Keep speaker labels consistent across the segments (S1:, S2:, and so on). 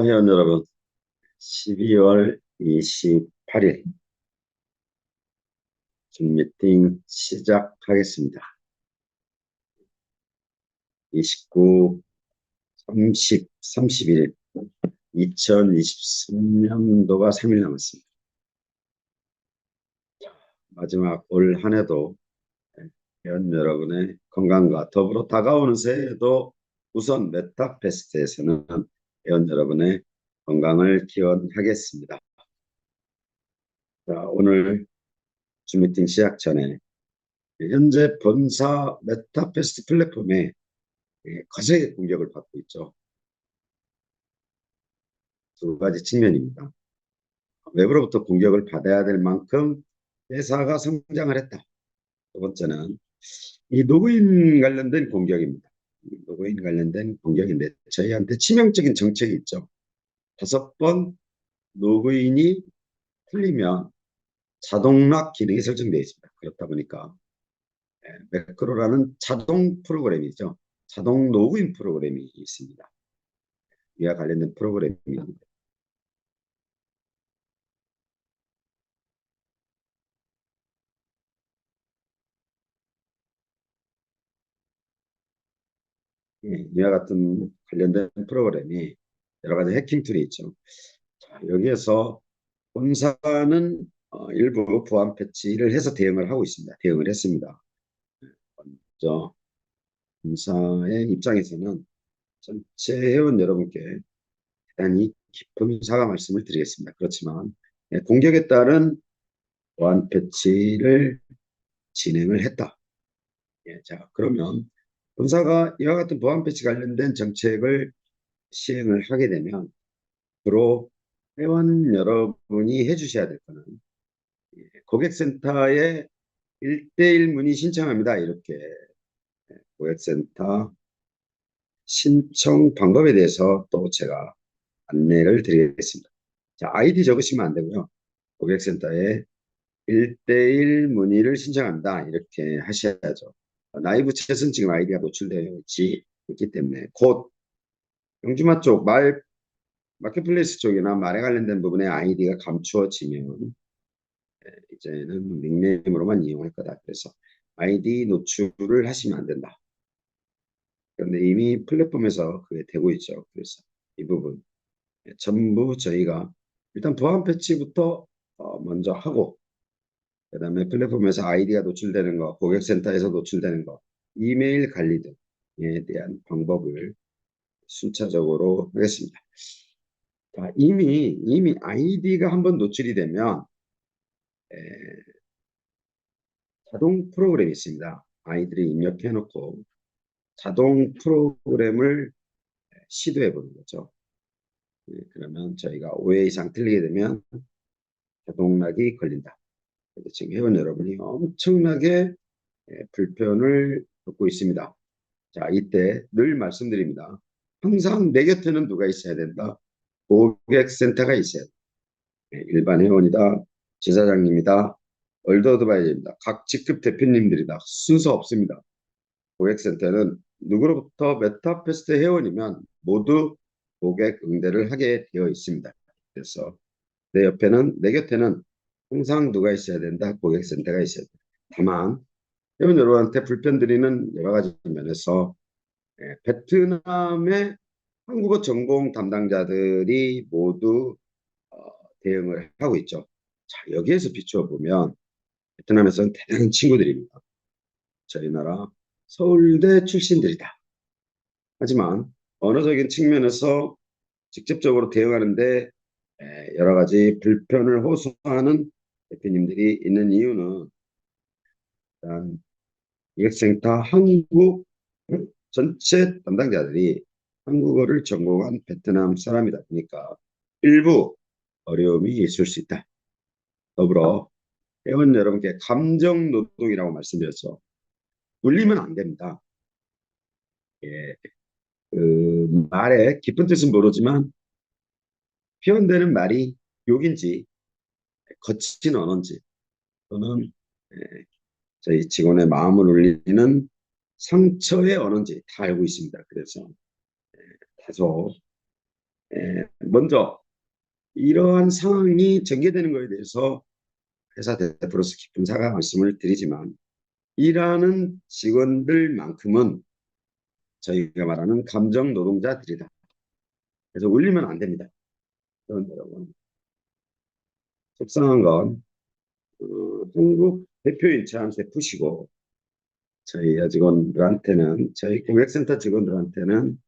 S1: 회원 여러분, 12월 28일 줌 미팅 시작하겠습니다. 29, 30, 31, 2023년도가 3일 남았습니다. 마지막 올 한 해도 회원 여러분의 건강과 더불어 다가오는 새해에도 우선 메타페스트에서는 회원 여러분의 건강을 기원하겠습니다. 자, 오늘 줌 미팅 시작 전에 현재 본사 메타페스트 플랫폼에 거세게 공격을 받고 있죠. 두 가지 측면입니다. 외부로부터 공격을 받아야 될 만큼 회사가 성장을 했다. 두 번째는 이 노구인 관련된 공격입니다. 노구인 관련된 공격인데 저희한테 치명적인 정책이 있죠. 5번 노구인이 틀리면 자동락 기능이 설정되어 있습니다. 그렇다 보니까 매크로라는 자동 프로그램이죠. 자동 로그인 프로그램이 있습니다. 이와 관련된 프로그램입니다. 이와 같은 관련된 프로그램이 여러 가지 해킹 툴이 있죠. 자, 여기에서 본사는 일부 보안 패치를 해서 대응을 하고 있습니다. 대응을 했습니다. 먼저 본사의 입장에서는 전체 회원 여러분께 대단히 깊은 사과 말씀을 드리겠습니다. 그렇지만 공격에 따른 보안 패치를 진행을 했다. 자, 그러면 본사가 이와 같은 보안 패치 관련된 정책을 시행을 하게 되면 주로 회원 여러분이 해주셔야 될 거는 고객센터에 1대1 문의 신청합니다. 이렇게 고객센터 신청 방법에 대해서 또 제가 안내를 드리겠습니다. 자, 아이디 적으시면 안 되고요. 고객센터에 1대1 문의를 신청한다. 이렇게 하셔야죠. 나이브 챗은 지금 아이디가 노출되어 있기 때문에 곧 영주마 쪽 마켓플레이스 쪽이나 말에 관련된 부분에 아이디가 감추어지면 이제는 닉네임으로만 이용할 거다. 그래서 아이디 노출을 하시면 안 된다. 그런데 이미 플랫폼에서 그게 되고 있죠. 그래서 이 부분 전부 저희가 일단 보안 패치부터 먼저 하고, 그다음에 플랫폼에서 아이디가 노출되는 거, 고객센터에서 노출되는 거, 이메일 관리 등에 대한 방법을 순차적으로 하겠습니다. 자, 이미 아이디가 한번 노출이 되면 자동 프로그램이 있습니다. 아이들이 입력해 놓고 자동 프로그램을 시도해 보는 거죠. 그러면 저희가 5회 이상 틀리게 되면 자동락이 걸린다. 지금 회원 여러분이 엄청나게 불편을 겪고 있습니다. 자, 이때 늘 말씀드립니다. 항상 내 곁에는 누가 있어야 된다. 고객센터가 있어야 된다. 일반 회원이다. 지사장님이다. 얼더드바이저입니다. 각 직급 대표님들이다. 순서 없습니다. 고객센터는 누구로부터 메타페스트 회원이면 모두 고객 응대를 하게 되어 있습니다. 그래서 내 곁에는 항상 누가 있어야 된다. 고객센터가 있어야 된다. 다만 회원 여러분한테 불편 드리는 여러 가지 면에서 베트남의 한국어 전공 담당자들이 모두 어, 대응을 하고 있죠. 자, 여기에서 비추어 보면 베트남에서는 대단한 친구들입니다. 저희 나라 서울대 출신들이다. 하지만 언어적인 측면에서 직접적으로 대응하는데 여러 가지 불편을 호소하는 대표님들이 있는 이유는 일단 이학생타 한국 전체 담당자들이 한국어를 전공한 베트남 사람이다 보니까 일부 어려움이 있을 수 있다. 더불어 회원 여러분께 감정 노동이라고 말씀드렸죠. 울리면 안 됩니다. 예, 그 말의 깊은 뜻은 모르지만 표현되는 말이 욕인지 거친 언어인지 또는 저희 직원의 마음을 울리는 상처의 언어인지 다 알고 있습니다. 그래서 다소 먼저 이러한 상황이 전개되는 것에 대해서 회사 대표로서 깊은 사과 말씀을 드리지만, 일하는 직원들만큼은 저희가 말하는 감정 노동자들이다. 그래서 울리면 안 됩니다. 여러분, 속상한 건 한국 대표인 저한테 푸시고, 저희 직원들한테는, 저희 고객센터 직원들한테는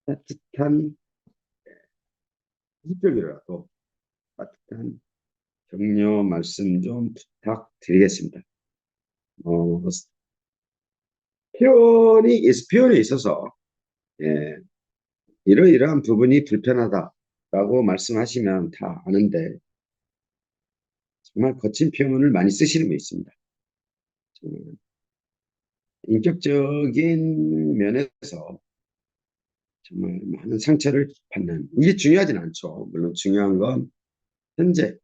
S1: 따뜻한 희적이라도 따뜻한 격려 말씀 좀 부탁드리겠습니다. 어, 표현에 있어서, 예, 이러이러한 부분이 불편하다라고 말씀하시면 다 아는데, 정말 거친 표현을 많이 쓰시는 분 있습니다. 정말 인격적인 면에서 정말 많은 상처를 받는, 이게 중요하진 않죠. 물론 중요한 건 현재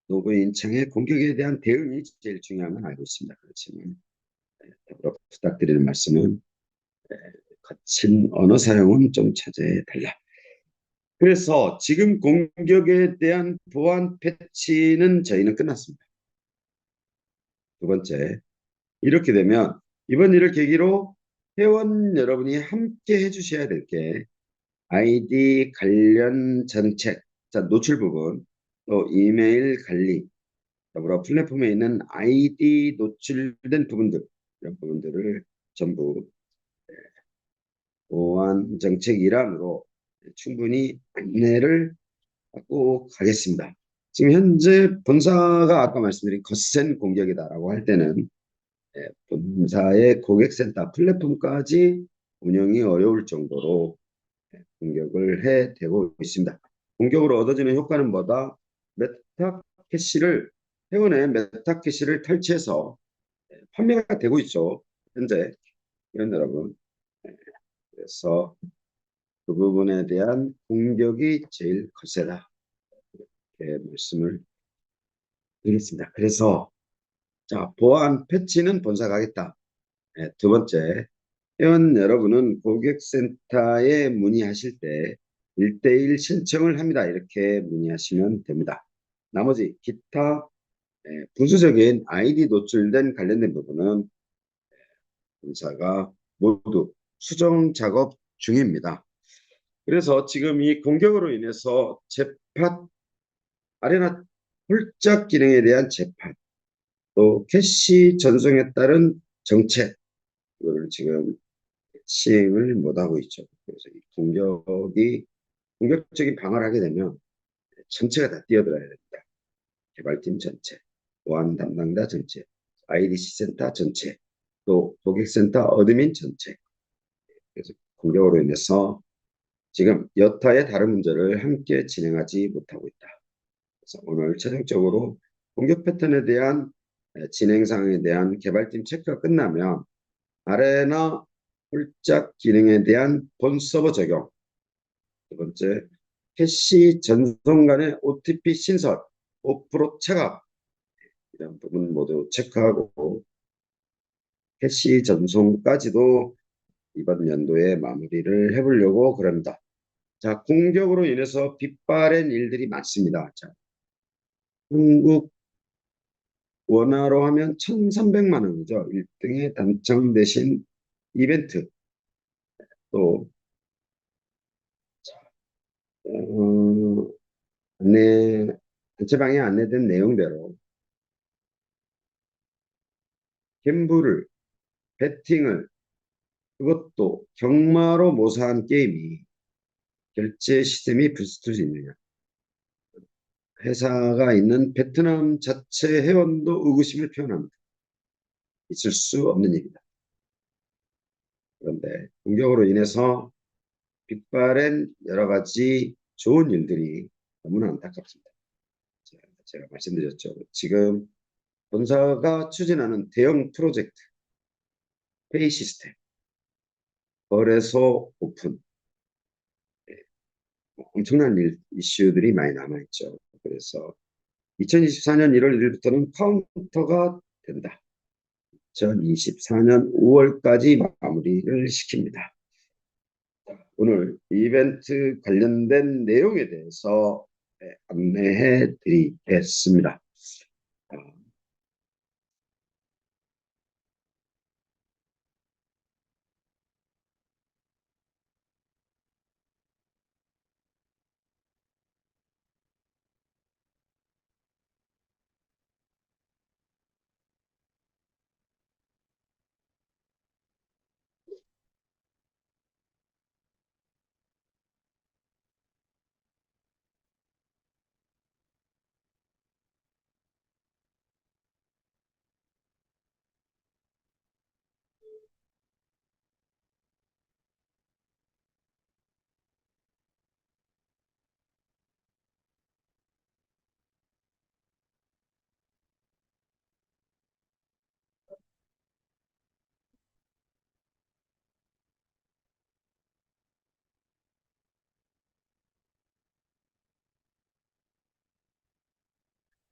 S1: 노부인청의 공격에 대한 대응이 제일 중요한 건 알고 있습니다. 그렇지만 더불어 부탁드리는 말씀은 거친 언어 사용은 좀 자제해 달라. 그래서 지금 공격에 대한 보안 패치는 저희는 끝났습니다. 두 번째, 이렇게 되면 이번 일을 계기로 회원 여러분이 함께 해주셔야 될 게, 아이디 관련 정책, 자, 노출 부분, 또 이메일 관리, 더불어 플랫폼에 있는 아이디 노출된 부분들, 이런 부분들을 전부 보안 정책 일환으로 충분히 안내를 받고 가겠습니다. 지금 현재 본사가 아까 말씀드린 거센 공격이다라고 할 때는 본사의 고객센터 플랫폼까지 운영이 어려울 정도로 공격을 해대고 있습니다. 공격으로 얻어지는 효과는 뭐다? 메타캐시를, 회원의 메타캐시를 탈취해서 판매가 되고 있죠. 현재 이런 여러분. 그래서 그 부분에 대한 공격이 제일 거세다. 이렇게 말씀을 드리겠습니다. 그래서 자, 보안 패치는 본사가 하겠다. 두 번째, 회원 여러분은 고객센터에 문의하실 때 1대1 신청을 합니다. 이렇게 문의하시면 됩니다. 나머지 기타 부수적인 아이디 노출된 관련된 부분은 본사가 모두 수정 작업 중입니다. 그래서 지금 이 공격으로 인해서 재판, 아레나 홀짝 기능에 대한 재판, 또 캐시 전송에 따른 정책, 이거를 지금 시행을 못하고 있죠. 그래서 이 공격적인 방어를 하게 되면 전체가 다 뛰어들어야 됩니다. 개발팀 전체, 보안 담당자 전체, IDC 센터 전체, 또 고객센터 어드민 전체. 그래서 공격으로 인해서 지금 여타의 다른 문제를 함께 진행하지 못하고 있다. 그래서 오늘 최종적으로 공격 패턴에 대한 진행 상황에 대한 개발팀 체크가 끝나면 아레나 홀짝 기능에 대한 본 서버 적용, 두 번째 캐시 전송 간의 OTP 신설, 5% 체감, 이런 부분 모두 체크하고 캐시 전송까지도 이번 연도에 마무리를 해보려고 그럽니다. 자, 공격으로 인해서 빗발한 일들이 많습니다. 자, 한국 원화로 하면 1,300만 원이죠. 1등에 당첨되신 이벤트. 또 어, 단체방에 안내된 내용대로 갬블을, 배팅을, 그것도 경마로 모사한 게임이 결제 시스템이 부스트를 수 있느냐. 회사가 있는 베트남 자체 회원도 의구심을 표현합니다. 있을 수 없는 일이다. 그런데 공격으로 인해서 빗발한 여러 가지 좋은 일들이 너무나 안타깝습니다. 제가 말씀드렸죠. 지금 본사가 추진하는 대형 프로젝트, 페이 시스템, 거래소 오픈, 엄청난 이슈들이 많이 남아있죠. 그래서 2024년 1월 1일부터는 카운터가 된다. 2024년 5월까지 마무리를 시킵니다. 오늘 이벤트 관련된 내용에 대해서 안내해 드리겠습니다. 아,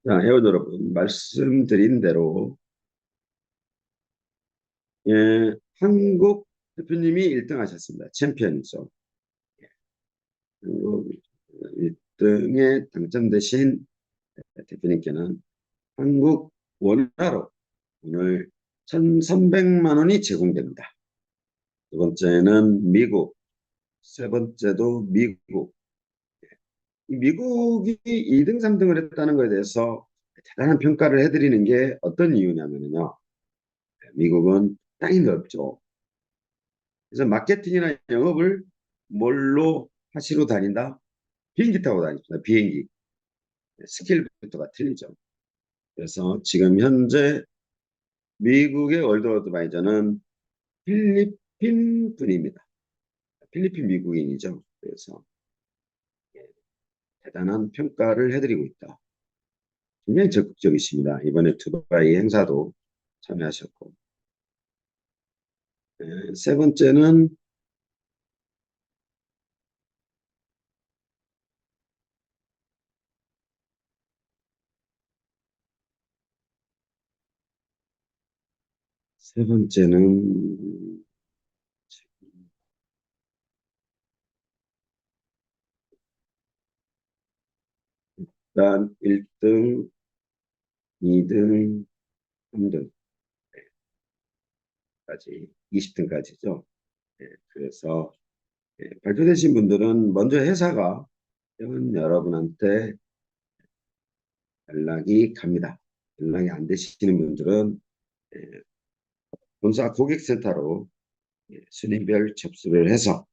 S1: 자, 회원 여러분, 말씀드린 대로 한국 대표님이 1등 하셨습니다. 챔피언이죠. 한국 1등에 당첨되신 대표님께는 한국 원화로 오늘 1,300만 원이 제공됩니다. 두 번째는 미국, 세 번째도 미국. 미국이 2등, 3등을 했다는 것에 대해서 대단한 평가를 해드리는 게 어떤 이유냐면요. 미국은 땅이 넓죠. 그래서 마케팅이나 영업을 뭘로 하시러 다닌다? 비행기 타고 다닙니다. 비행기. 스킬부터가 틀리죠. 그래서 지금 현재 미국의 월드워드바이저는 필리핀 분입니다. 필리핀 미국인이죠. 그래서 대단한 평가를 해드리고 있다. 굉장히 적극적이십니다. 이번에 두바이 행사도 참여하셨고. 세 번째는 세 번째는 일단 1등, 2등, 3등까지 20등까지죠. 그래서 발표되신 분들은 먼저 회사가 회원 여러분한테 연락이 갑니다. 연락이 안 되시는 분들은 예, 본사 고객센터로 순위별 접수를 해서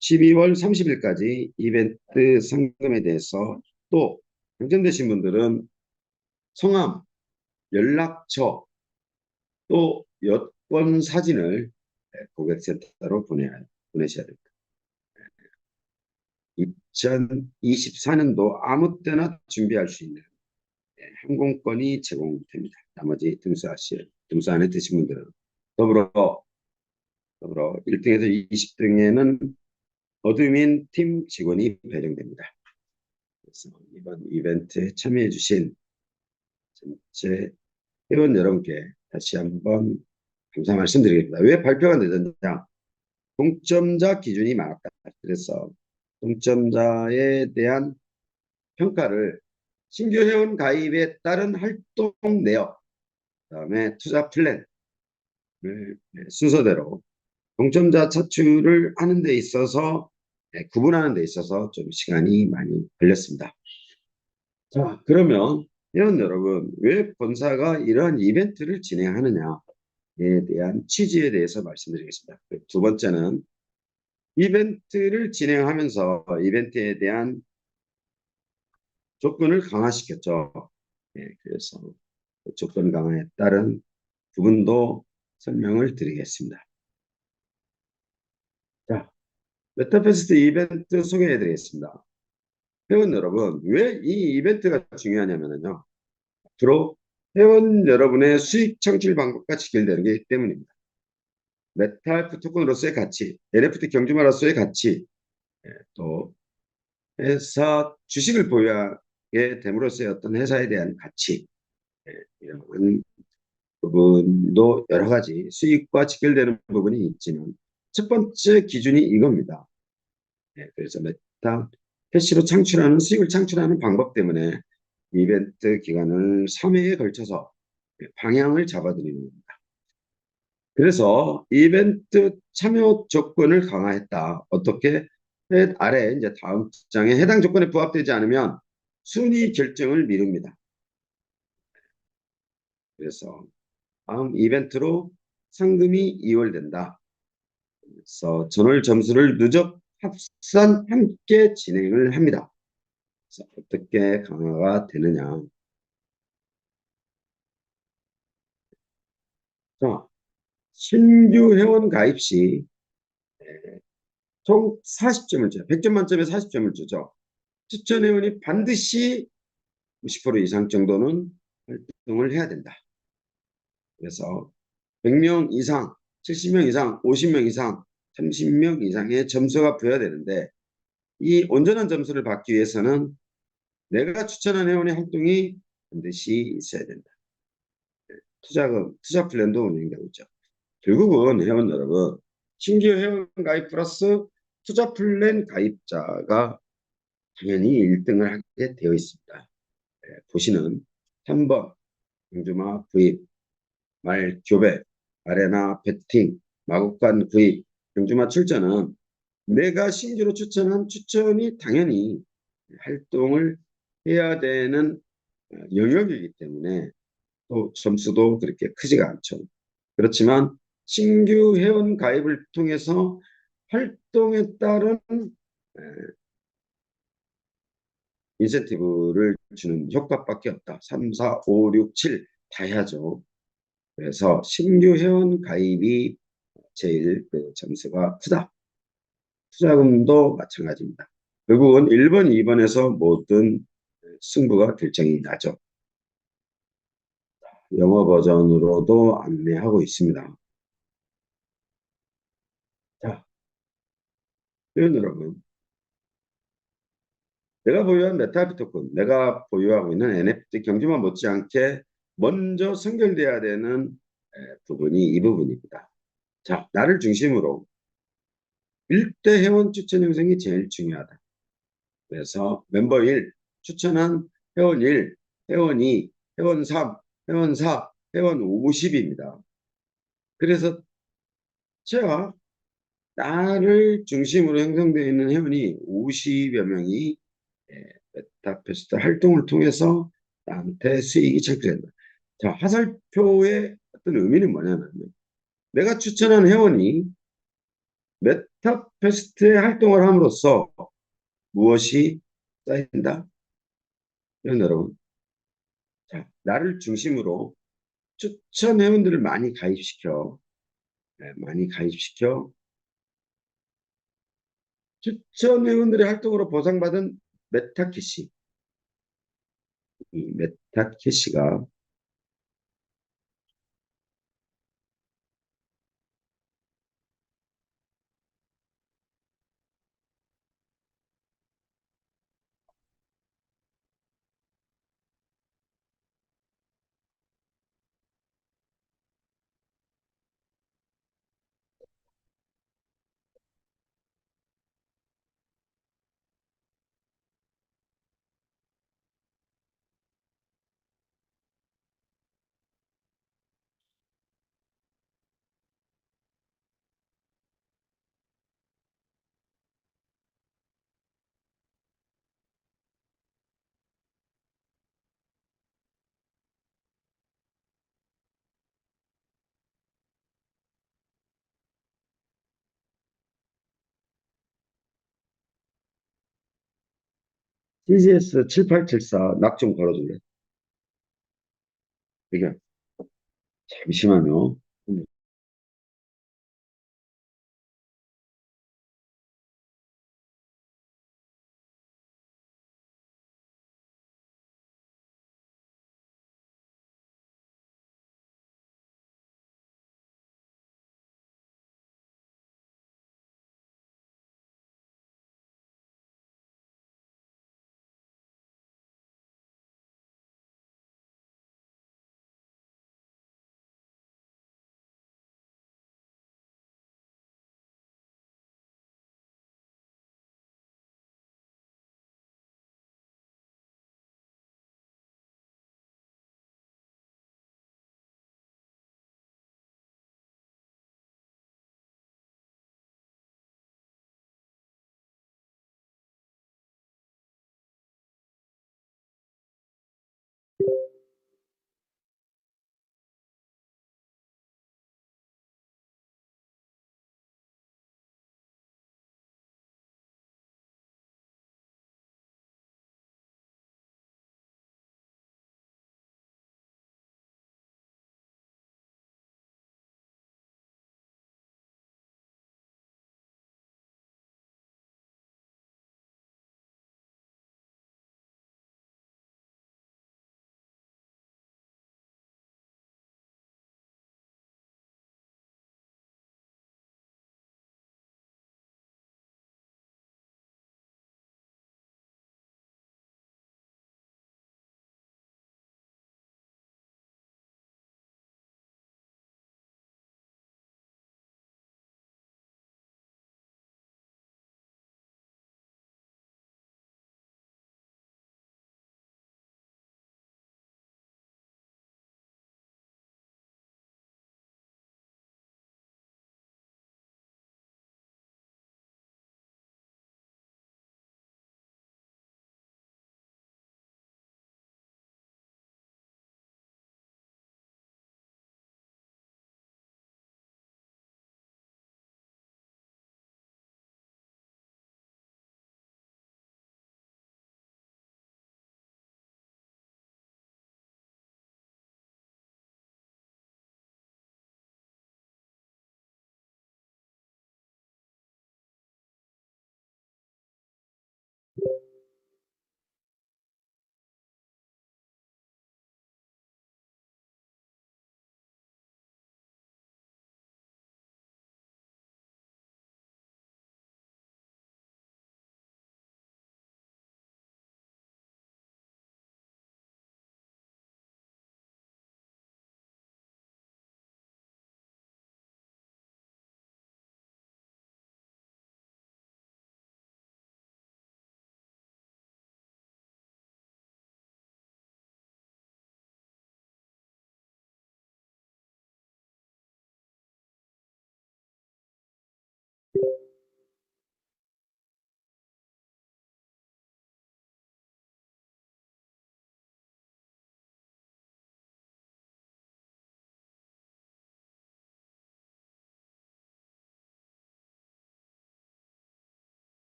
S1: 12월 30일까지 이벤트 상금에 대해서 또 당첨되신 분들은 성함, 연락처, 또 여권 사진을 고객센터로 보내셔야 됩니다. 2024년도 아무 때나 준비할 수 있는 항공권이 제공됩니다. 나머지 등수 안에 드신 분들은 더불어 1등에서 20등에는 어드민 팀 직원이 배정됩니다. 그래서 이번 이벤트에 참여해 주신 전체 회원 여러분께 다시 한번 감사 말씀드리겠습니다. 왜 발표가 늦었냐? 동점자 기준이 많았다. 그래서 동점자에 대한 평가를 신규 회원 가입에 따른 활동 내역, 그다음에 투자 플랜을 순서대로 동점자 차출을 하는 데 있어서 구분하는 데 있어서 좀 시간이 많이 걸렸습니다. 자, 그러면 회원 여러분, 왜 본사가 이러한 이벤트를 진행하느냐에 대한 취지에 대해서 말씀드리겠습니다. 두 번째는 이벤트를 진행하면서 이벤트에 대한 조건을 강화시켰죠. 그래서 그 조건 강화에 따른 부분도 설명을 드리겠습니다. 자, 메타페스트 이벤트 소개해 드리겠습니다. 회원 여러분, 왜 이 이벤트가 중요하냐면요. 앞으로 회원 여러분의 수익 창출 방법과 직결되는 게 때문입니다. 메탈프 토큰으로서의 가치, NFT 경주마로서의 가치, 또 회사 주식을 보유하게 됨으로써의 어떤 회사에 대한 가치, 이런 부분도 여러 가지 수익과 직결되는 부분이 있지만 첫 번째 기준이 이겁니다. 그래서 메타 캐시로 창출하는 수익을 창출하는 방법 때문에 이벤트 기간을 3회에 걸쳐서 방향을 잡아드리는 겁니다. 그래서 이벤트 참여 조건을 강화했다. 어떻게? 아래 이제 다음 장에 해당 조건에 부합되지 않으면 순위 결정을 미룹니다. 그래서 다음 이벤트로 상금이 이월된다. 그래서 전월 점수를 누적 합산 함께 진행을 합니다. 그래서 어떻게 강화가 되느냐? 자, 신규 회원 가입 시 총 40점을 줘요. 100점 만점에 40점을 주죠. 추천 회원이 반드시 90% 이상 정도는 활동을 해야 된다. 그래서 100명 이상, 70명 이상, 50명 이상, 30명 이상의 점수가 부여되는데 이 온전한 점수를 받기 위해서는 내가 추천한 회원의 활동이 반드시 있어야 된다. 투자금, 투자 플랜도 운영되고 있죠. 결국은 회원 여러분, 신규 회원 가입 플러스 투자 플랜 가입자가 당연히 1등을 하게 되어 있습니다. 보시는 3번 경주마 구입, 말 교배, 아레나 베팅, 마구간 구입, 경주마 출전은 내가 신규로 추천한 추천이 당연히 활동을 해야 되는 영역이기 때문에 또 점수도 그렇게 크지가 않죠. 그렇지만 신규 회원 가입을 통해서 활동에 따른 인센티브를 주는 효과밖에 없다. 3, 4, 5, 6, 7 다 해야죠. 그래서 신규 회원 가입이 제일 그 점수가 크다. 투자금도 마찬가지입니다. 결국은 1번, 2번에서 모든 승부가 결정이 나죠. 영어 버전으로도 안내하고 있습니다. 자, 회원 여러분, 내가 보유한 메타비토콘, 내가 보유하고 있는 NFT 경주만 못지않게 먼저 선결돼야 되는 부분이 이 부분입니다. 자, 나를 중심으로 일대 회원 추천 형성이 제일 중요하다. 그래서 멤버 1, 추천한 회원 1, 회원 2, 회원 3, 회원 4, 회원 50입니다. 그래서 제가 나를 중심으로 형성되어 있는 회원이 50여 명이 메타페스트 활동을 통해서 나한테 수익이 창출된다. 자, 화살표의 어떤 의미는 뭐냐면 내가 추천한 회원이 메타페스트에 활동을 함으로써 무엇이 쌓인다? 여러분, 자, 나를 중심으로 추천 회원들을 많이 가입시켜, 많이 가입시켜 추천 회원들의 활동으로 보상받은 메타캐시, 이 메타캐시가 TGS 7874 낙 좀 걸어줄래? 이게 잠시만요.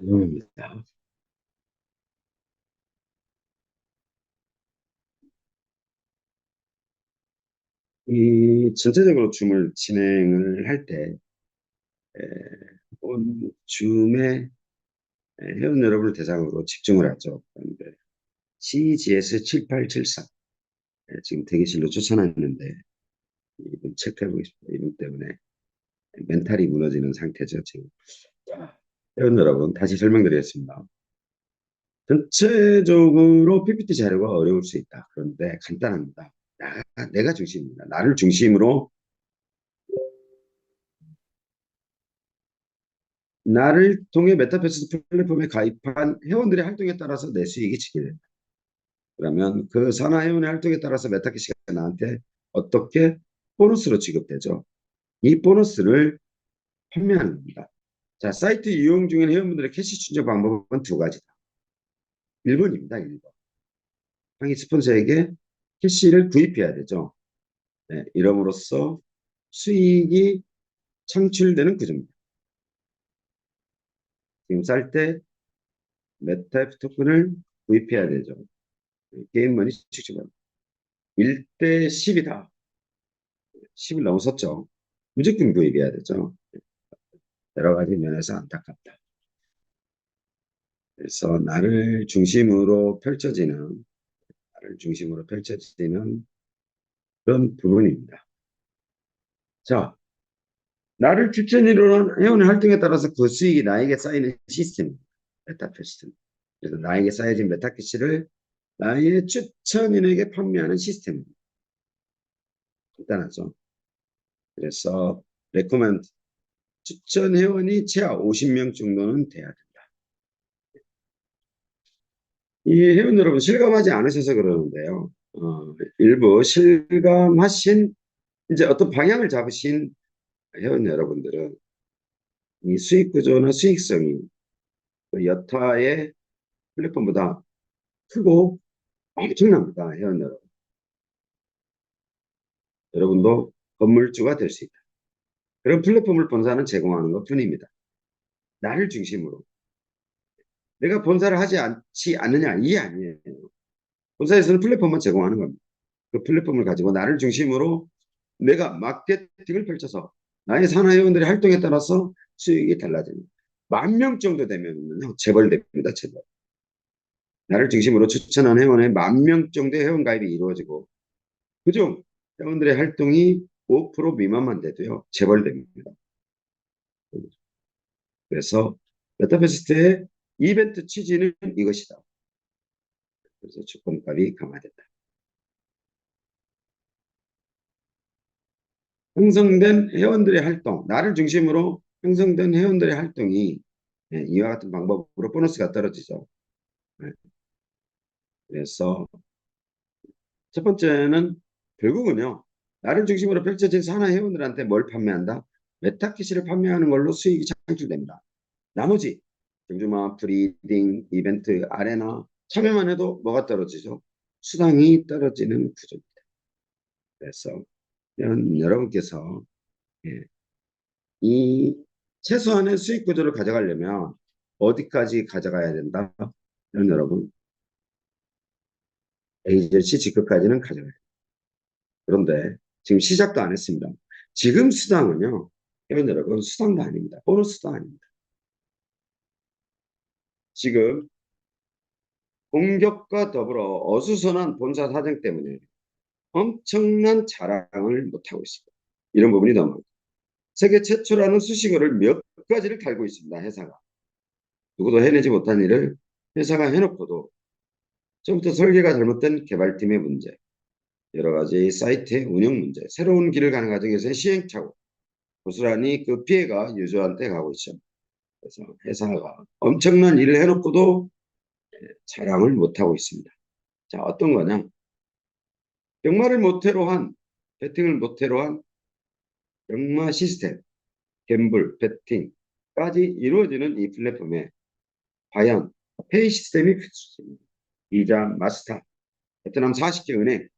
S1: 죄송합니다. 이 전체적으로 줌을 진행을 할 때, 온 줌의 회원 여러분을 대상으로 집중을 하죠. 그런데 CGS 7874 지금 대기실로 추천했는데 이분 체크해 보겠습니다. 이분 때문에 멘탈이 무너지는 상태죠, 지금. 자, 회원 여러분, 다시 설명드리겠습니다. 전체적으로 PPT 자료가 어려울 수 있다. 그런데 간단합니다. 내가 중심입니다. 나를 중심으로 나를 통해 메타버스 플랫폼에 가입한 회원들의 활동에 따라서 내 수익이 지게 된다. 그러면 그 산하 회원의 활동에 따라서 메타캐시가 나한테 어떻게 보너스로 지급되죠. 이 보너스를 판매하는 겁니다. 자, 사이트 이용 중인 회원분들의 캐시 충전 방법은 두 가지다. 1번입니다. 1번. 상위 스폰서에게 캐시를 구입해야 되죠. 네, 이름으로써 수익이 창출되는 구조입니다. 지금 쌀 때 메타F 토큰을 구입해야 되죠. 게임머니 축적합니다. 1대 10이다. 10을 넘어섰죠. 무조건 구입해야 되죠. 여러 가지 면에서 안타깝다. 그래서 나를 중심으로 펼쳐지는 그런 부분입니다. 자, 나를 추천으로 한 회원의 활동에 따라서 그 수익이 나에게 쌓이는 시스템입니다. 메타캐스트. 그래서 나에게 쌓여진 메타캐시를 나의 추천인에게 판매하는 시스템입니다. 간단하죠. 그래서 레코멘드 추천 회원이 최하 50명 정도는 돼야 된다. 이 회원 여러분 실감하지 않으셔서 그러는데요. 일부 실감하신 이제 어떤 방향을 잡으신 회원 여러분들은 이 수익 구조나 수익성이 그 여타의 플랫폼보다 크고 엄청납니다. 회원 여러분. 여러분도 건물주가 될 수 있다. 그런 플랫폼을 본사는 제공하는 것 뿐입니다. 나를 중심으로. 내가 본사를 하지 않지 않느냐 이게 아니에요. 본사에서는 플랫폼만 제공하는 겁니다. 그 플랫폼을 가지고 나를 중심으로 내가 마케팅을 펼쳐서 나의 산하회원들의 활동에 따라서 수익이 달라집니다. 10,000명 정도 되면요 재벌됩니다. 재벌. 나를 중심으로 추천한 회원의 10,000명 정도의 회원 가입이 이루어지고 그중 회원들의 활동이 5% 미만만 돼도요 재벌됩니다. 그래서 메타버스트의 이벤트 취지는 이것이다. 그래서 주권값이 강화된다. 형성된 회원들의 활동, 나를 중심으로 형성된 회원들의 활동이 이와 같은 방법으로 보너스가 떨어지죠. 네. 그래서 첫 번째는 결국은요. 나를 중심으로 펼쳐진 산하 회원들한테 뭘 판매한다? 메타키시를 판매하는 걸로 수익이 창출됩니다. 나머지 경주마, 브리딩, 이벤트, 아레나 참여만 해도 뭐가 떨어지죠? 수당이 떨어지는 구조입니다. 그래서 여러분께서 예, 이 최소한의 수익 구조를 가져가려면 어디까지 가져가야 된다? 여러분 에이전시 직급까지는 가져가야 돼요. 그런데 지금 시작도 안 했습니다. 지금 수당은요. 여러분 수당도 아닙니다. 보너스도 아닙니다. 지금 공격과 더불어 어수선한 본사 사정 때문에 엄청난 자랑을 못하고 있습니다. 이런 부분이 너무 많습니다. 세계 최초라는 수식어를 몇 가지를 달고 있습니다. 회사가. 누구도 해내지 못한 일을 회사가 해놓고도 처음부터 설계가 잘못된 개발팀의 문제, 여러 가지 사이트의 운영 문제, 새로운 길을 가는 과정에서의 시행착오, 고스란히 그 피해가 유저한테 가고 있죠. 그래서 회사가 엄청난 일을 해놓고도 자랑을 못하고 있습니다. 자, 어떤 거냐? 병마를 모태로 한, 베팅을 모태로 한 병마 시스템, 갬블, 베팅까지 이루어지는 이 플랫폼에 과연 페이 시스템이 필수입니다. 이자, 마스터, 베트남 40개 은행,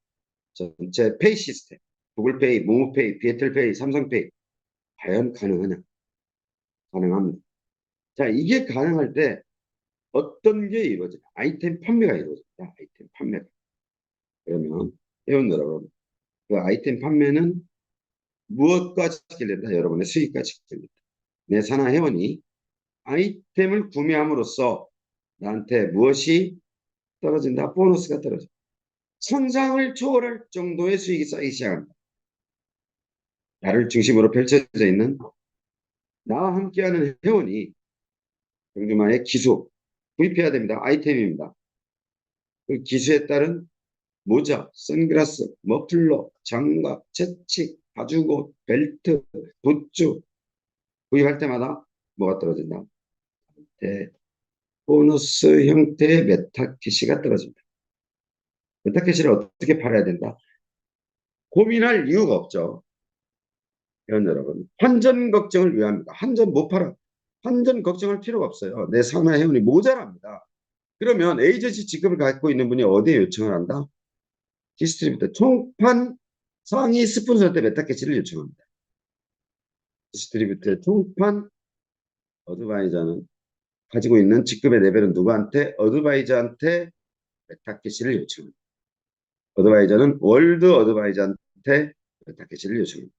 S1: 전체 페이 시스템, 구글페이, 모모페이, 비에틀페이, 삼성페이 과연 가능하냐? 가능합니다. 자, 이게 가능할 때 어떤 게 이루어지냐? 아이템 판매가 이루어집니다. 아이템 판매가. 그러면 회원 여러분, 그 아이템 판매는 무엇과 직결된다? 여러분의 수익과 직결됩니다. 내 산하 회원이 아이템을 구매함으로써 나한테 무엇이 떨어진다? 보너스가 떨어진다. 상상을 초월할 정도의 수익이 쌓이기 시작합니다. 나를 중심으로 펼쳐져 있는 나와 함께하는 회원이 경주마의 기수, 구입해야 됩니다. 아이템입니다. 그 기수에 따른 모자, 선글라스, 머플러, 장갑, 채찍, 가죽옷, 벨트, 굿즈 구입할 때마다 뭐가 떨어진다? 보너스 형태의 메타캐시가 떨어집니다. 메타캐시를 어떻게 팔아야 된다? 고민할 이유가 없죠. 회원 여러분, 환전 걱정을 왜 합니까? 환전 못 팔아. 환전 걱정할 필요가 없어요. 내 산하 회원이 모자랍니다. 그러면 에이전시 직급을 갖고 있는 분이 어디에 요청을 한다? 디스트리뷰터 총판 상위 스폰서한테 메타캐시를 요청합니다. 디스트리뷰터의 총판 어드바이저는 가지고 있는 직급의 레벨은 누구한테? 어드바이저한테 메타캐시를 요청합니다. 어드바이저는 월드 어드바이저한테 메타캐시를 요청합니다.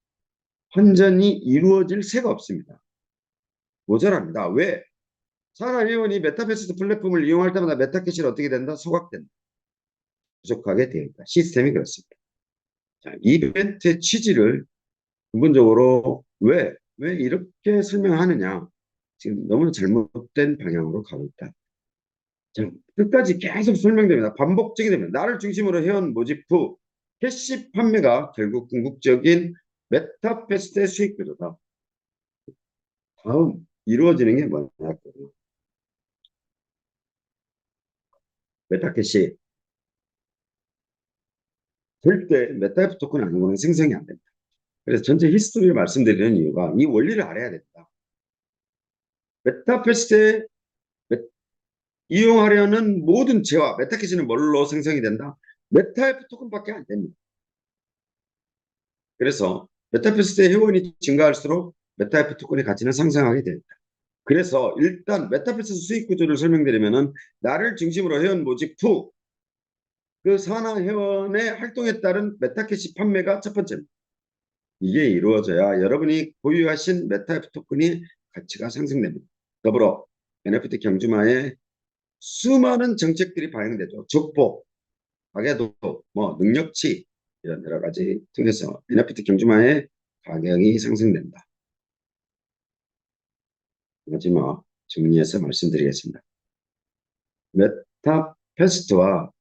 S1: 환전이 이루어질 새가 없습니다. 모자랍니다. 왜? 산하 회원이 메타패스 플랫폼을 이용할 때마다 메타캐시를 어떻게 된다? 소각된다. 부족하게 되어 있다. 시스템이 그렇습니다. 자, 이벤트의 취지를 근본적으로 왜 이렇게 설명하느냐? 지금 너무 잘못된 방향으로 가고 있다. 자, 끝까지 계속 설명됩니다. 반복적이 됩니다. 나를 중심으로 회원 모집 후 캐시 판매가 결국 궁극적인 메타패스트의 수익 구조다. 다음 이루어지는 게 뭐냐? 메타캐시 절대 메타F 토큰 아닌 거는 생성이 안 됩니다. 그래서 전체 히스토리를 말씀드리는 이유가 이 원리를 알아야 됩니다. 메타패스트에 이용하려는 모든 재화, 메타캐시는 뭘로 생성이 된다? 메타F 토큰밖에 안 됩니다. 그래서 메타패스트의 회원이 증가할수록 메타F 토큰의 가치는 상승하게 됩니다. 그래서 일단 메타패스트 수익 구조를 설명드리면은 나를 중심으로 회원 모집 후 그 산하 회원의 활동에 따른 메타캐시 판매가 첫 번째입니다. 이게 이루어져야 여러분이 보유하신 메타F 토큰이 가치가 상승됩니다. 더불어 NFT 경주마에 수많은 정책들이 반영되죠. 족보, 가계도, 능력치 이런 여러 가지 통해서 NFT 경주마의 가격이 상승된다. 마지막 정리해서 말씀드리겠습니다. 메타패스트와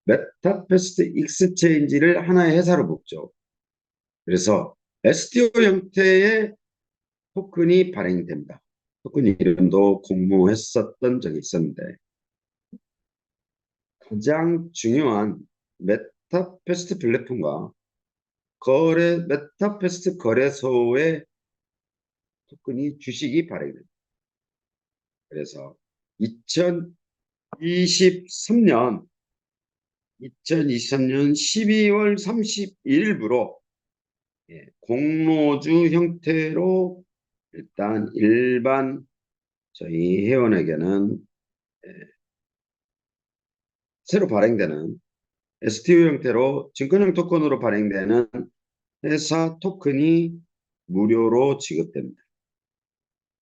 S1: 메타패스트 익스체인지를 하나의 회사로 묶죠. 그래서 STO 형태의 토큰이 발행됩니다. 토큰 이름도 공모했었던 적이 있었는데 가장 중요한 메타패스트 플랫폼과 메타패스트 거래소의 토큰이 주식이 발행됩니다. 그래서 2023년 12월 31일부로 공로주 형태로 일단 일반 저희 회원에게는 새로 발행되는 STO 형태로 증권형 토큰으로 발행되는 회사 토큰이 무료로 지급됩니다.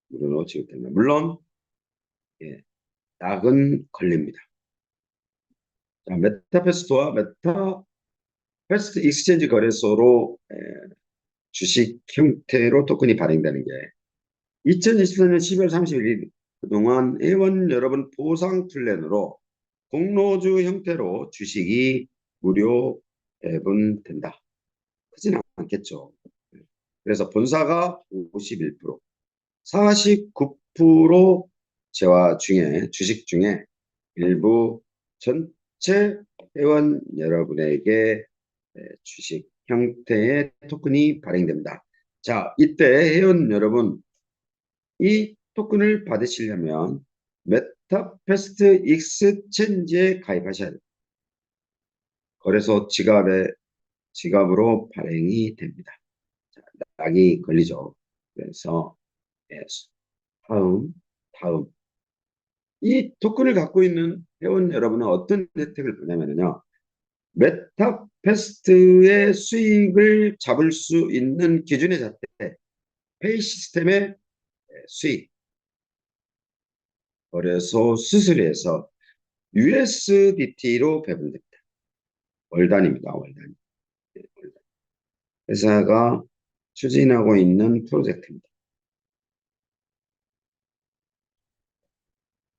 S1: 무료로 지급됩니다. 물론 약은 걸립니다. 자, 메타패스트와 메타패스트 익스체인지 거래소로 주식 형태로 토큰이 발행되는 게 2024년 12월 31일 그동안 회원 여러분 보상 플랜으로 공로주 형태로 주식이 무료 배분된다. 크지는 않겠죠. 그래서 본사가 51%, 49% 재화 중에 주식 중에 일부 전체 회원 여러분에게 주식 형태의 토큰이 발행됩니다. 자, 이때 회원 여러분 이 토큰을 받으시려면 메타패스트 익스체인지에 가입하셔야 됩니다. 거래소 지갑으로 발행이 됩니다. 자, 낙이 걸리죠. 그래서 다음 다음, 이 토큰을 갖고 있는 회원 여러분은 어떤 혜택을 보냐면요. 메타패스트의 수익을 잡을 수 있는 기준의 잣대, 페이 시스템의 수익, 거래소 수수료에서 USDT로 배분됩니다. 월 단위입니다. 월 단위. 네, 월 단위. 회사가 추진하고 있는 프로젝트입니다.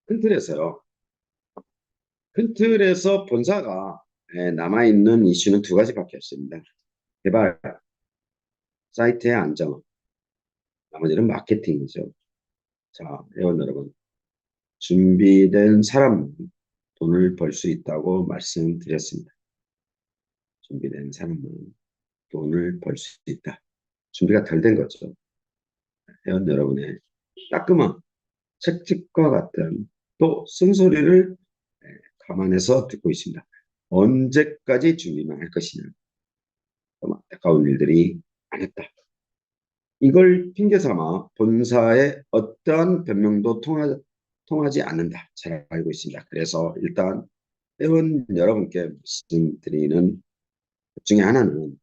S1: 큰 틀에서요. 큰 틀에서 본사가 남아있는 이슈는 두 가지밖에 없습니다. 개발, 사이트의 안정, 나머지는 마케팅이죠. 자, 회원 여러분, 준비된 사람은 돈을 벌 수 있다고 말씀드렸습니다. 준비된 사람은 돈을 벌 수 있다. 준비가 덜 된 거죠. 회원 여러분의 따끔한 책찍과 같은 또 쓴소리를 감안해서 듣고 있습니다. 언제까지 준비만 할 것이냐. 좀 안타까운 일들이 많았다. 이걸 핑계 삼아 본사의 어떠한 변명도 통하지 않는다. 잘 알고 있습니다. 그래서 일단 회원 여러분께 말씀드리는 것 중에 하나는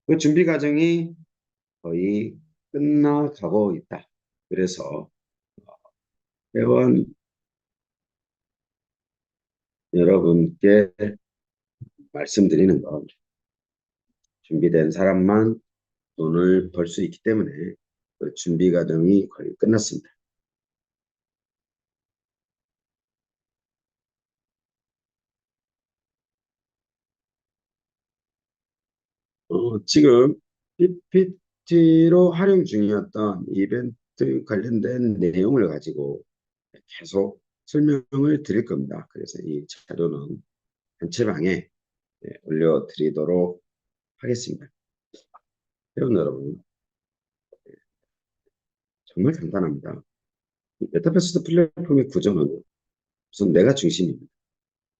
S1: 그 준비 과정이 거의 끝나가고 있다. 그래서 회원 여러분께 말씀드리는 건 준비된 사람만 돈을 벌 수 있기 때문에 그 준비 과정이 거의 끝났습니다. 지금 PPT로 활용 중이었던 이벤트 관련된 내용을 가지고 계속 설명을 드릴 겁니다. 그래서 이 자료는 단체방에 올려드리도록 하겠습니다. 회원 여러분, 정말 간단합니다. 메타버스 플랫폼의 구조는 우선 내가 중심입니다.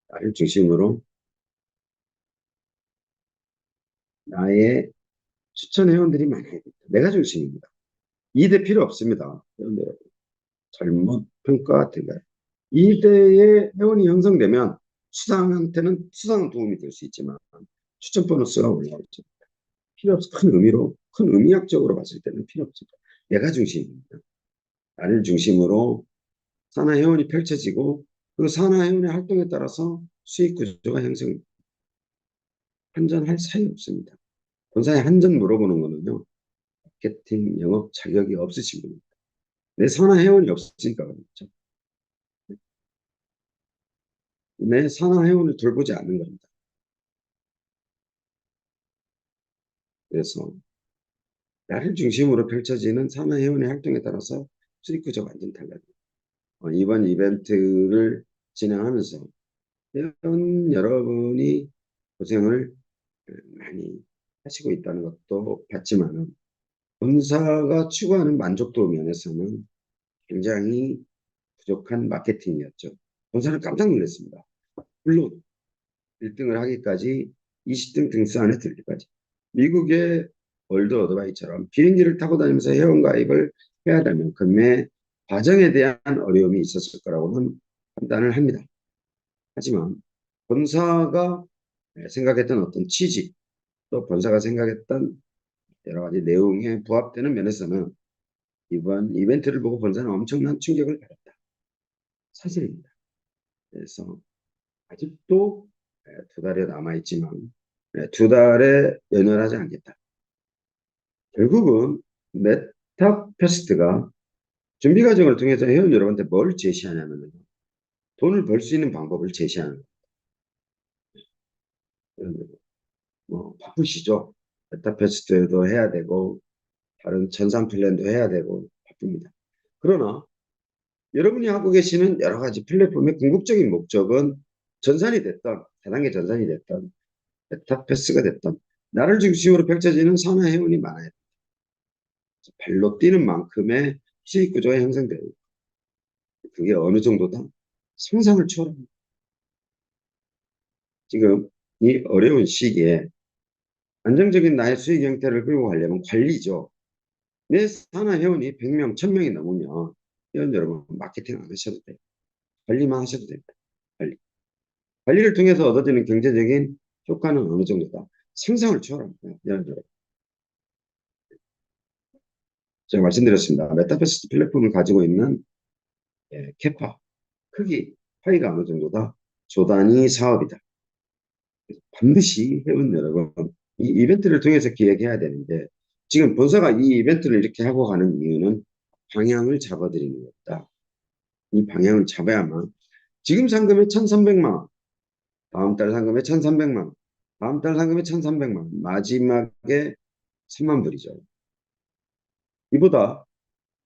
S1: 나를 중심으로 나의 추천 회원들이 많아야 됩니다. 내가 중심입니다. 이대 필요 없습니다. 회원 여러분, 잘못 평가된 거예요. 이대의 회원이 형성되면 수상한테는 수상은 도움이 될 수 있지만 추천 보너스가 올라오죠. 필요 없어. 큰 의미로, 큰 의미학적으로 봤을 때는 필요 없습니다. 내가 중심입니다. 나를 중심으로 산하 회원이 펼쳐지고 그 산하 회원의 활동에 따라서 수익 구조가 형성됩니다. 한전할 사이 없습니다. 본사에 한전 물어보는 거는요. 마케팅 영업 자격이 없으신 분입니다. 내 산하 회원이 없으니까 그렇죠. 내 산하 회원을 돌보지 않는 겁니다. 그래서 나를 중심으로 펼쳐지는 산하 회원의 활동에 따라서 수익 구조가 완전 달라집니다. 이번 이벤트를 진행하면서 회원 여러분이 고생을 많이 하시고 있다는 것도 봤지만은 본사가 추구하는 만족도 면에서는 굉장히 부족한 마케팅이었죠. 본사는 깜짝 놀랐습니다. 물론 1등을 하기까지 20등 등수 안에 들기까지. 미국의 월드 어드바이처럼 비행기를 타고 다니면서 회원가입을 해야 되면 금매 과정에 대한 어려움이 있었을 거라고는 판단을 합니다. 하지만 본사가 생각했던 어떤 취지, 또 본사가 생각했던 여러 가지 내용에 부합되는 면에서는 이번 이벤트를 보고 본사는 엄청난 충격을 받았다. 사실입니다. 그래서 아직도 두 달이 남아있지만 두 달에 연연하지 않겠다. 결국은 메타패스트가 준비 과정을 통해서 회원 여러분한테 뭘 제시하냐면 돈을 벌 수 있는 방법을 제시하는 거예요. 뭐 바쁘시죠? 메타패스트도 해야 되고 다른 전산 플랜도 해야 되고 바쁩니다. 그러나 여러분이 하고 계시는 여러 가지 플랫폼의 궁극적인 목적은 전산이 됐던 다단계 전산이 됐던 메타패스가 됐던 나를 중심으로 펼쳐지는 산하 회원이 많아요. 발로 뛰는 만큼의 수익 구조가 형성돼요. 그게 어느 정도다? 상상을 초월합니다. 지금 이 어려운 시기에 안정적인 나의 수익 형태를 끌고 가려면 관리죠. 내 산하 회원이 100명, 1000명이 넘으면 회원 여러분 마케팅 안 하셔도 돼요. 관리만 하셔도 됩니다. 관리. 관리를 통해서 얻어지는 경제적인 효과는 어느 정도다. 상상을 초월합니다. 여러분. 제가 말씀드렸습니다. 메타버스 플랫폼을 가지고 있는 캐파, 크기, 파이가 어느 정도다. 조단위 사업이다. 반드시 회원 여러분, 이 이벤트를 통해서 기획해야 되는데, 지금 본사가 이 이벤트를 이렇게 하고 가는 이유는 방향을 잡아드리는 겁니다. 이 방향을 잡아야만, 지금 상금이 1,300만 원, 다음 달 상금에 1,300만 원, 다음 달 상금에 1,300만 원, 마지막에 3만 불이죠. 이보다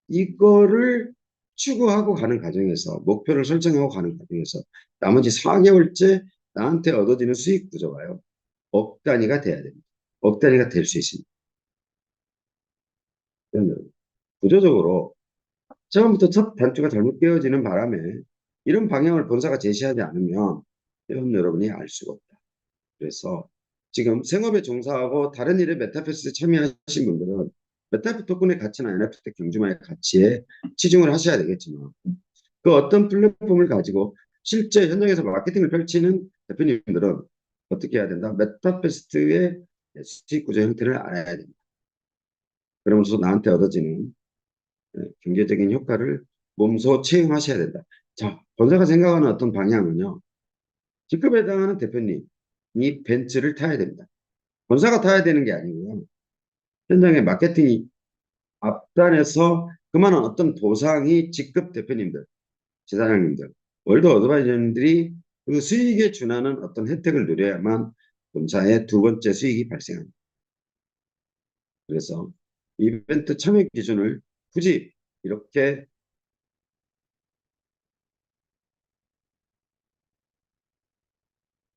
S1: 이거를 추구하고 가는 과정에서, 목표를 설정하고 가는 과정에서 나머지 4개월째 나한테 얻어지는 수익 구조가요. 억 단위가 돼야 됩니다. 억 단위가 될 수 있습니다. 그러면 구조적으로 처음부터 첫 단추가 잘못 깨어지는 바람에 이런 방향을 본사가 제시하지 않으면 회원 여러분이 알 수가 없다. 그래서 지금 생업에 종사하고 다른 일에 메타버스에 참여하신 분들은 메타버스 토큰의 가치나 NFT 경주마의 가치에 치중을 하셔야 되겠지만, 그 어떤 플랫폼을 가지고 실제 현장에서 마케팅을 펼치는 대표님들은 어떻게 해야 된다? 메타버스의 수익 구조 형태를 알아야 됩니다. 그러면서 나한테 얻어지는 경제적인 효과를 몸소 체험하셔야 된다. 자, 본사가 생각하는 어떤 방향은요. 직급에 해당하는 대표님이 벤츠를 타야 됩니다. 본사가 타야 되는 게 아니고요. 현장의 마케팅이 앞단에서 그만한 어떤 보상이 직급 대표님들, 지사장님들, 월드 어드바이저님들이 그 수익에 준하는 어떤 혜택을 누려야만 본사의 두 번째 수익이 발생합니다. 그래서 이벤트 참여 기준을 굳이 이렇게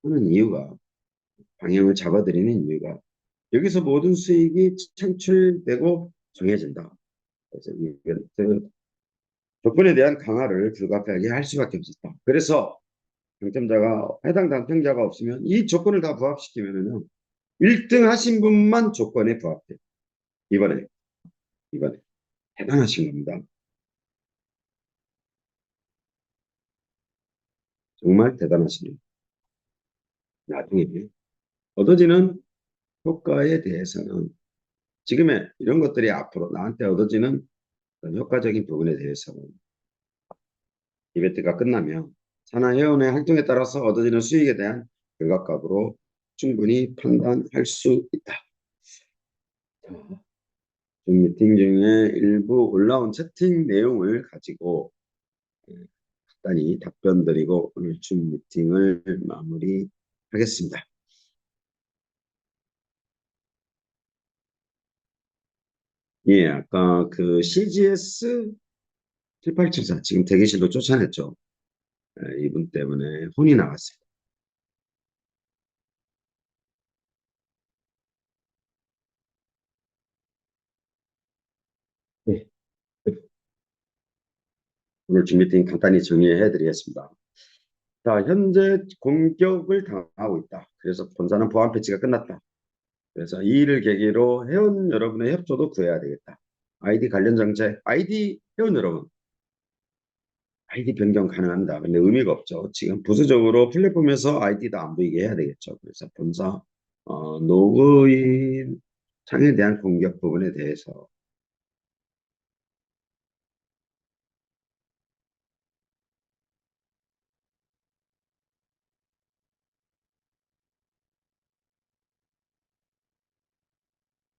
S1: 하는 이유가, 방향을 잡아드리는 이유가, 여기서 모든 수익이 창출되고 정해진다. 그래서 이벤트 조건에 대한 강화를 불가피하게 할 수밖에 없었다. 그래서 당첨자가, 해당 당첨자가 없으면 이 조건을 다 부합시키면은요, 1등 하신 분만 조건에 부합돼요. 이번에, 이번에. 대단하신 겁니다. 정말 대단하십니다. 나중에 얻어지는 효과에 대해서는, 지금의 이런 것들이 앞으로 나한테 얻어지는 효과적인 부분에 대해서는 이벤트가 끝나면 산하회원의 활동에 따라서 얻어지는 수익에 대한 결과값으로 충분히 판단할 수 있다. 줌 미팅 중에 일부 올라온 채팅 내용을 가지고 간단히 답변 드리고 오늘 줌 미팅을 마무리하겠습니다. 예, 아까 그 CGS 7874 지금 대기실로 쫓아냈죠. 이분 때문에 혼이 나갔어요. 네. 오늘 줌 미팅 간단히 정리해 드리겠습니다. 자, 현재 공격을 당하고 있다. 그래서 본사는 보안 패치가 끝났다. 그래서 이 일을 계기로 회원 여러분의 협조도 구해야 되겠다. 아이디 관련 정책, 아이디 회원 여러분, 아이디 변경 가능합니다. 근데 의미가 없죠. 지금 부수적으로 플랫폼에서 아이디도 안 보이게 해야 되겠죠. 그래서 본사 로그인 창에 대한 공격 부분에 대해서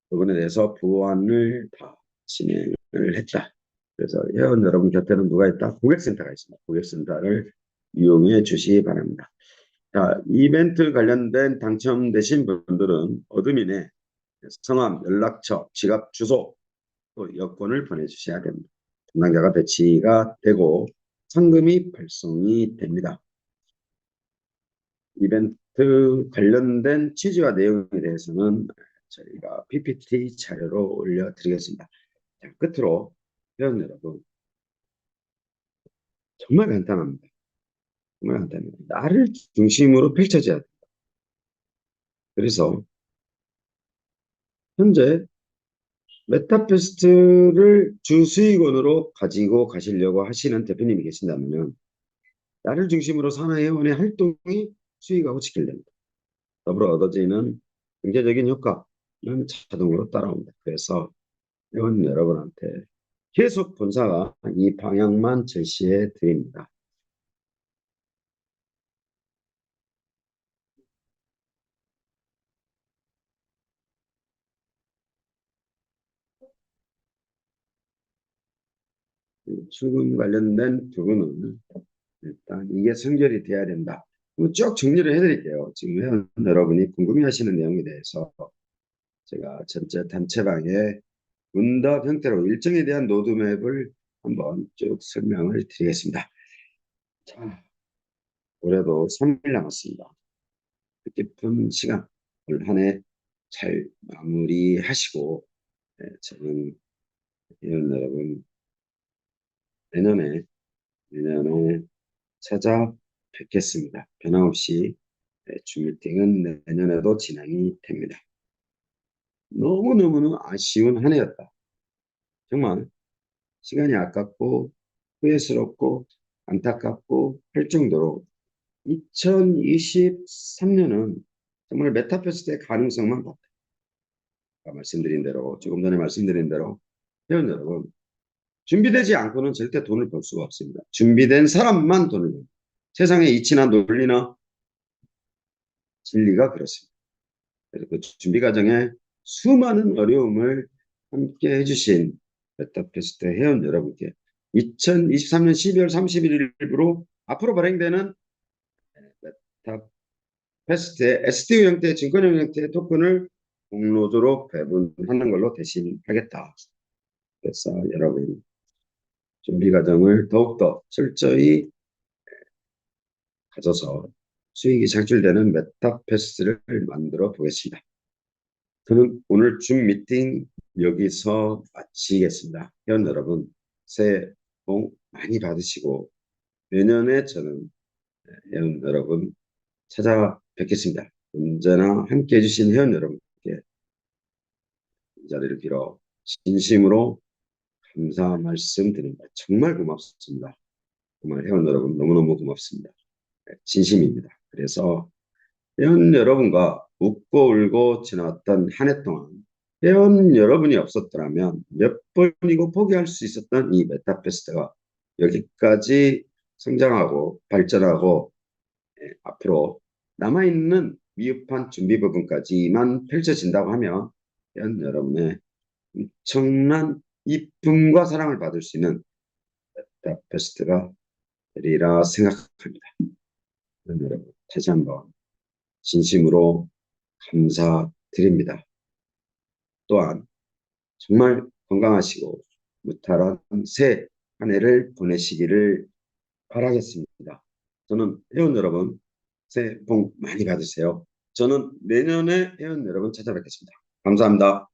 S1: 부분에 대해서 보완을 다 진행을 했다. 그래서 회원 여러분 곁에는 누가 있다? 고객센터가 있습니다. 고객센터를 이용해 주시기 바랍니다. 자, 이벤트 관련된 당첨되신 분들은 어드민에 성함, 연락처, 지갑 주소, 또 여권을 보내주셔야 됩니다. 담당자가 배치가 되고 상금이 발송이 됩니다. 이벤트 관련된 취지와 내용에 대해서는 저희가 PPT 자료로 올려드리겠습니다. 자, 끝으로 회원 여러분, 정말 간단합니다. 정말 간단합니다. 나를 중심으로 펼쳐져야 돼요. 그래서 현재 메타페스트를 주 수익원으로 가지고 가시려고 하시는 대표님이 계신다면 나를 중심으로 산하회원의 활동이 수익하고 지킬됩니다. 더불어 얻어지는 경제적인 효과는 자동으로 따라옵니다. 그래서 회원 여러분한테 계속 본사가 이 방향만 제시해 드립니다. 출금 관련된 부분은 일단 이게 선결이 돼야 된다. 쭉 정리를 해드릴게요. 지금 회원 여러분이 궁금해하시는 내용에 대해서 제가 전체 단체방에 문답 형태로 일정에 대한 로드맵을 한번 쭉 설명을 드리겠습니다. 자, 올해도 3일 남았습니다. 뜻깊은 시간 올 한 해 잘 마무리하시고 저는 회원 여러분 내년에 내년에 찾아뵙겠습니다. 변함없이 주 미팅은 내년에도 진행이 됩니다. 너무너무 아쉬운 한 해였다. 정말 시간이 아깝고 후회스럽고 안타깝고 할 정도로 2023년은 정말 메타버스의 가능성만 봤다. 말씀드린 대로 조금 전에 말씀드린 대로 회원 여러분 준비되지 않고는 절대 돈을 벌 수가 없습니다. 준비된 사람만 돈을 벌니다. 세상의 이치나 논리나 진리가 그렇습니다. 그래서 그 준비 과정에 수많은 어려움을 함께 해주신 메타페스트 회원 여러분께 2023년 12월 31일부로 앞으로 발행되는 메타페스트의 STU 형태의 증권형 형태의 토큰을 공로도로 배분하는 걸로 대신하겠다. 그래서 여러분 준비 과정을 더욱더 철저히 가져서 수익이 창출되는 메타페스트를 만들어 보겠습니다. 저는 오늘 줌 미팅 여기서 마치겠습니다. 회원 여러분 새해 복 많이 받으시고 내년에 저는 회원 여러분 찾아뵙겠습니다. 언제나 함께 해주신 회원 여러분께 이 자리를 빌어 진심으로 감사 말씀드립니다. 정말 고맙습니다. 정말 회원 여러분 너무너무 고맙습니다. 진심입니다. 그래서 회원 여러분과 웃고 울고 지나왔던 한 해 동안 회원 여러분이 없었더라면 몇 번이고 포기할 수 있었던 이 메타페스트가 여기까지 성장하고 발전하고 앞으로 남아있는 미흡한 준비 부분까지만 펼쳐진다고 하면 회원 여러분의 엄청난 이쁨과 사랑을 받을 수 있는 메타페스트가 되리라 생각합니다. 회원 여러분 다시 한번 진심으로 감사드립니다. 또한 정말 건강하시고 무탈한 새 한 해를 보내시기를 바라겠습니다. 저는 회원 여러분 새해 복 많이 받으세요. 저는 내년에 회원 여러분 찾아뵙겠습니다. 감사합니다.